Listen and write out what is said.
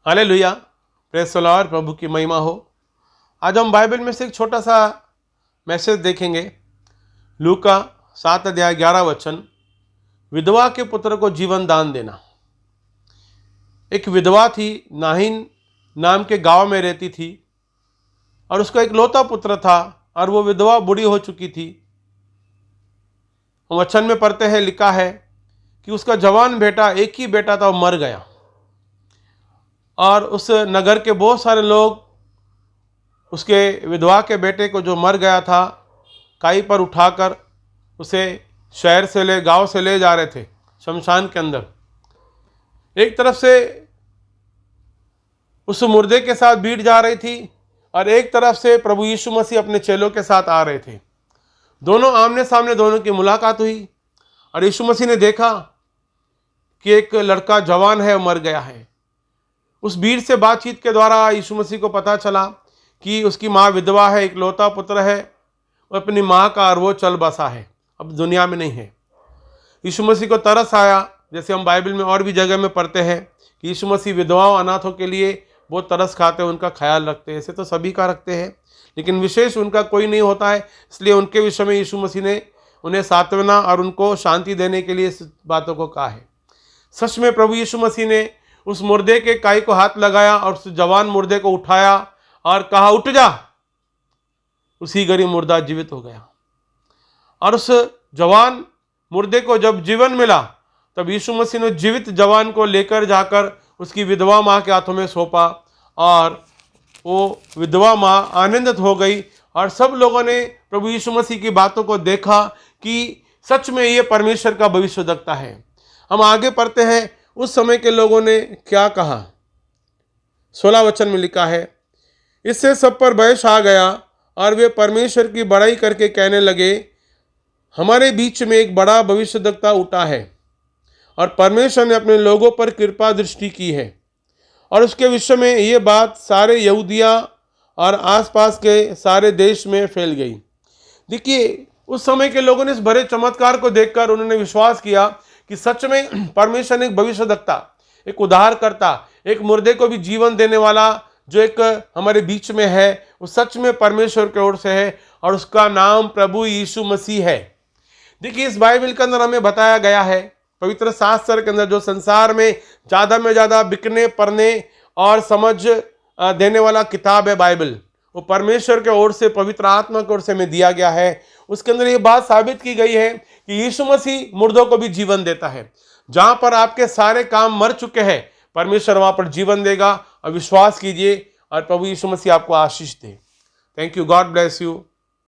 Hallelujah, praise the Lord, प्रभु की महिमा हो। आज हम बाइबल में से एक छोटा सा मैसेज देखेंगे। लूका 7 अध्याय 11 वचन, विधवा के पुत्र को जीवन दान देना। एक विधवा थी, नाहिन नाम के गांव में रहती थी और उसका एक लौता पुत्र था और वो विधवा बूढ़ी हो चुकी थी। हम वचन में पढ़ते हैं, लिखा है कि उसका जवान बेटा, एक ही बेटा था, वो मर गया और उस नगर के बहुत सारे लोग उसके विधवा के बेटे को जो मर गया था काई पर उठाकर उसे शहर से गांव से ले जा रहे थे शमशान के अंदर। एक तरफ से उस मुर्दे के साथ भीड़ जा रही थी और एक तरफ से प्रभु यीशु मसीह अपने चेलों के साथ आ रहे थे। दोनों आमने सामने, दोनों की मुलाकात हुई और यीशु मसीह ने देखा कि एक लड़का जवान है, मर गया है। उस भीड़ से बातचीत के द्वारा यीशु मसीह को पता चला कि उसकी माँ विधवा है, एक लौता पुत्र है, वो अपनी माँ का और वो चल बसा है, अब दुनिया में नहीं है। यीशु मसीह को तरस आया, जैसे हम बाइबल में और भी जगह में पढ़ते हैं कि यीशु मसीह विधवाओं, अनाथों के लिए बहुत तरस खाते हैं, उनका ख्याल रखते हैं। ऐसे तो सभी का रखते हैं, लेकिन विशेष उनका कोई नहीं होता है। इसलिए उनके विषय में यीशु मसीह ने उन्हें सांत्वना और उनको शांति देने के लिए इस बातों को कहा है। सच में प्रभु यीशु मसीह ने उस मुर्दे के काई को हाथ लगाया और उस जवान मुर्दे को उठाया और कहा, उठ जा। उसी घड़ी मुर्दा जीवित हो गया और उस जवान मुर्दे को जब जीवन मिला तब यीशु मसीह ने जीवित जवान को लेकर जाकर उसकी विधवा माँ के हाथों में सौंपा और वो विधवा माँ आनंदित हो गई और सब लोगों ने प्रभु यीशु मसीह की बातों को देखा कि सच में ये परमेश्वर का भविष्यद्वक्ता है। हम आगे पढ़ते हैं, उस समय के लोगों ने क्या कहा। 16 वचन में लिखा है, इससे सब पर भय छा गया और वे परमेश्वर की बड़ाई करके कहने लगे, हमारे बीच में एक बड़ा भविष्यद्वक्ता उठा है और परमेश्वर ने अपने लोगों पर कृपा दृष्टि की है। और उसके विषय में ये बात सारे यहूदिया और आसपास के सारे देश में फैल गई। देखिए, उस समय के लोगों ने इस बड़े चमत्कार को देखकर उन्होंने विश्वास किया कि सच में परमेश्वर ने एक भविष्यद्वक्ता, एक उद्धारकर्ता, एक मुर्दे को भी जीवन देने वाला जो एक हमारे बीच में है, वो सच में परमेश्वर की ओर से है और उसका नाम प्रभु यीशु मसीह है। देखिए, इस बाइबल के अंदर हमें बताया गया है, पवित्र शास्त्र के अंदर, जो संसार में ज़्यादा बिकने पढ़ने और समझ देने वाला किताब है बाइबल, वो परमेश्वर के ओर से, पवित्र आत्मा की ओर से हमें दिया गया है। उसके अंदर ये बात साबित की गई है कि यीशु मसीह मुर्दों को भी जीवन देता है। जहां पर आपके सारे काम मर चुके हैं, परमेश्वर वहां पर जीवन देगा। और विश्वास कीजिए और प्रभु यीशु मसीह आपको आशीष दे। Thank you, God bless you.